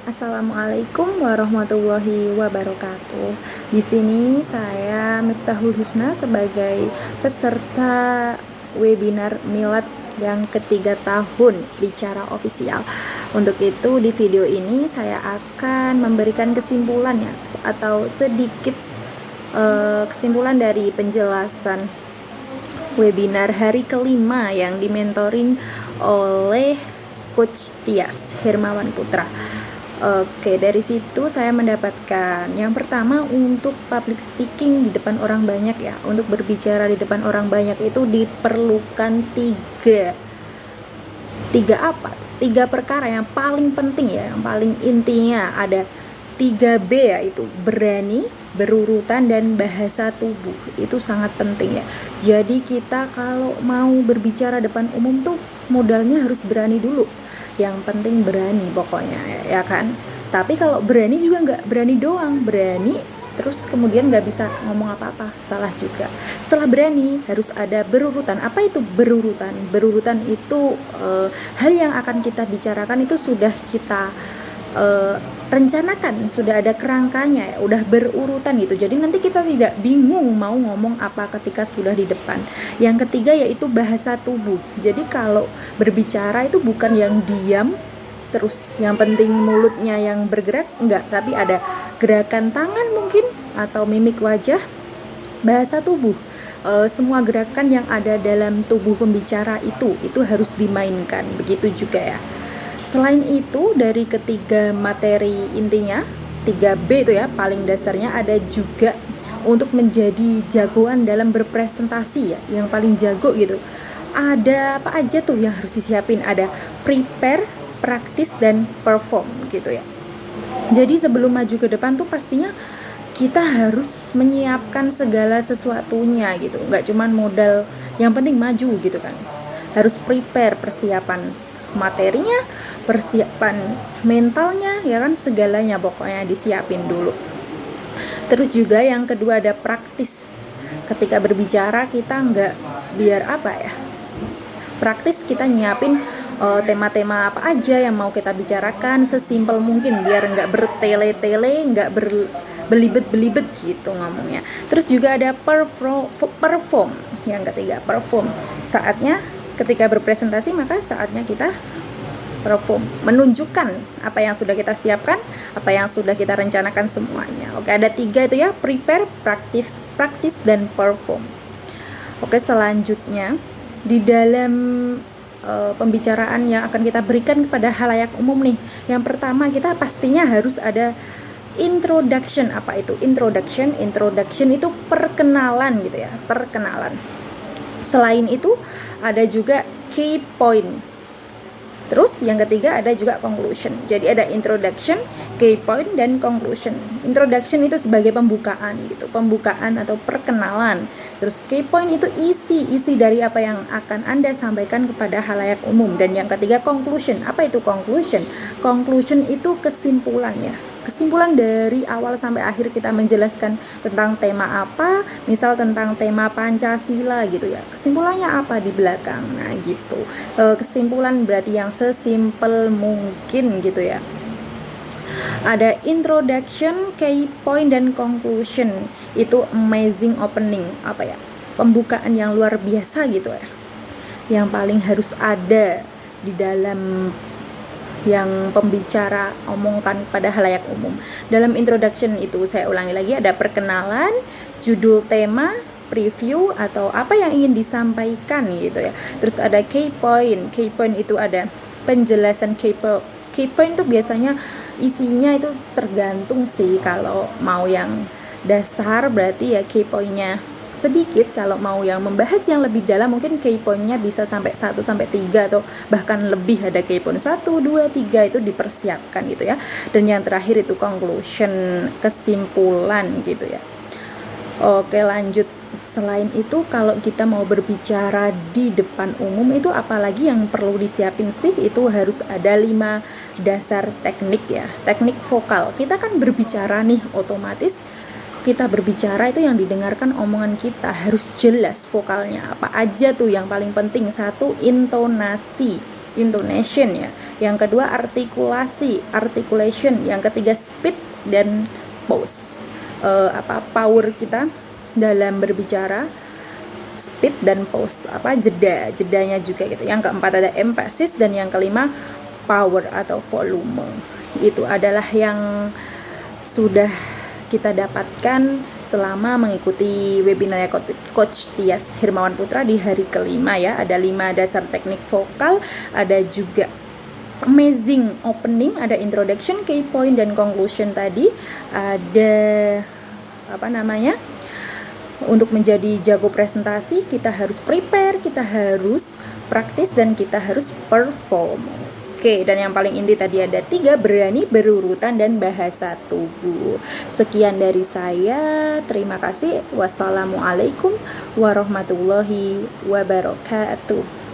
Assalamualaikum warahmatullahi wabarakatuh. Di sini saya Miftahul Husna sebagai peserta webinar Milad yang ketiga tahun Bicara Official. Untuk itu di video ini saya akan memberikan kesimpulan ya, atau sedikit kesimpulan dari penjelasan webinar hari kelima yang dimentoring oleh Coach Tias Hermawan Putra. Oke, dari situ saya mendapatkan yang pertama, untuk public speaking di depan orang banyak ya, untuk berbicara di depan orang banyak itu diperlukan tiga perkara yang paling penting ya, yang paling intinya ada 3B, yaitu berani, berurutan, dan bahasa tubuh. Itu sangat penting ya. Jadi kita kalau mau berbicara depan umum tuh modalnya harus berani dulu. Yang penting berani pokoknya ya kan. Tapi kalau berani juga nggak berani doang, berani terus kemudian nggak bisa ngomong apa-apa, salah juga. Setelah berani harus ada berurutan. Apa itu berurutan? Berurutan itu hal yang akan kita bicarakan itu sudah kita rencanakan, sudah ada kerangkanya ya, udah berurutan gitu. Jadi nanti kita tidak bingung mau ngomong apa ketika sudah di depan. Yang ketiga yaitu bahasa tubuh. Jadi kalau berbicara itu bukan yang diam terus yang penting mulutnya yang bergerak, enggak, tapi ada gerakan tangan mungkin atau mimik wajah, bahasa tubuh. Semua gerakan yang ada dalam tubuh pembicara itu harus dimainkan. Begitu juga ya. Selain itu, dari ketiga materi intinya, 3B itu ya, paling dasarnya ada juga untuk menjadi jagoan dalam berpresentasi ya, yang paling jago gitu. Ada apa aja tuh yang harus disiapin? Ada prepare, practice, dan perform gitu ya. Jadi sebelum maju ke depan tuh pastinya kita harus menyiapkan segala sesuatunya gitu. Nggak cuman modal, yang penting maju gitu kan. Harus prepare, persiapan materinya, persiapan mentalnya ya kan, segalanya pokoknya disiapin dulu. Terus juga yang kedua ada praktis. Ketika berbicara kita nggak biar apa ya, praktis kita nyiapin tema-tema apa aja yang mau kita bicarakan sesimpel mungkin biar nggak bertele-tele, nggak belibet-belibet gitu ngomongnya. Terus juga ada perform. Yang ketiga perform. Saatnya ketika berpresentasi maka saatnya kita perform, menunjukkan apa yang sudah kita siapkan, apa yang sudah kita rencanakan semuanya. Oke, ada 3 itu ya, prepare, practice, dan perform. Oke, selanjutnya di dalam pembicaraan yang akan kita berikan kepada halayak umum nih, yang pertama kita pastinya harus ada introduction. Apa itu introduction? Introduction itu perkenalan gitu ya, perkenalan. Selain itu ada juga key point. Terus yang ketiga ada juga conclusion. Jadi ada introduction, key point, dan conclusion. Introduction itu sebagai pembukaan gitu, pembukaan atau perkenalan. Terus key point itu isi dari apa yang akan Anda sampaikan kepada halayak umum. Dan yang ketiga conclusion. Apa itu conclusion? Conclusion itu kesimpulannya. Kesimpulan dari awal sampai akhir kita menjelaskan tentang tema apa, misal tentang tema Pancasila gitu ya, kesimpulannya apa di belakang. Nah gitu, kesimpulan berarti yang sesimpel mungkin gitu ya. Ada introduction, key point, dan conclusion. Itu amazing opening, apa ya, pembukaan yang luar biasa gitu ya, yang paling harus ada di dalam yang pembicara omongkan pada halayak umum. Dalam introduction itu, saya ulangi lagi, ada perkenalan, judul tema, preview atau apa yang ingin disampaikan gitu ya. Terus ada key point. Key point itu ada penjelasan key point itu biasanya isinya itu tergantung sih. Kalau mau yang dasar berarti ya key point-nya sedikit. Kalau mau yang membahas yang lebih dalam mungkin key point-nya bisa sampai 1 sampai 3 atau bahkan lebih, ada key point 1, 2, 3 itu dipersiapkan gitu ya. Dan yang terakhir itu conclusion, kesimpulan gitu ya. Oke, lanjut. Selain itu kalau kita mau berbicara di depan umum itu apalagi yang perlu disiapin sih? Itu harus ada 5 dasar teknik ya. Teknik vokal. Kita kan berbicara nih, otomatis kita berbicara itu yang didengarkan omongan kita harus jelas vokalnya apa aja tuh. Yang paling penting, 1, intonasi. intonation ya. Yang kedua artikulasi, articulation. Yang ketiga speed dan pause. Power kita dalam berbicara, speed dan pause, jedanya juga gitu. Yang keempat ada emphasis, dan yang kelima power atau volume. Itu adalah yang sudah kita dapatkan selama mengikuti webinarnya Coach Tias Hirmawan Putra di hari kelima ya. Ada 5 dasar teknik vokal, ada juga amazing opening, ada introduction, key point, dan conclusion tadi. Ada untuk menjadi jago presentasi kita harus prepare, kita harus praktis, dan kita harus perform. Oke, dan yang paling inti tadi ada 3, berani, berurutan, dan bahasa tubuh. Sekian dari saya, terima kasih. Wassalamualaikum warahmatullahi wabarakatuh.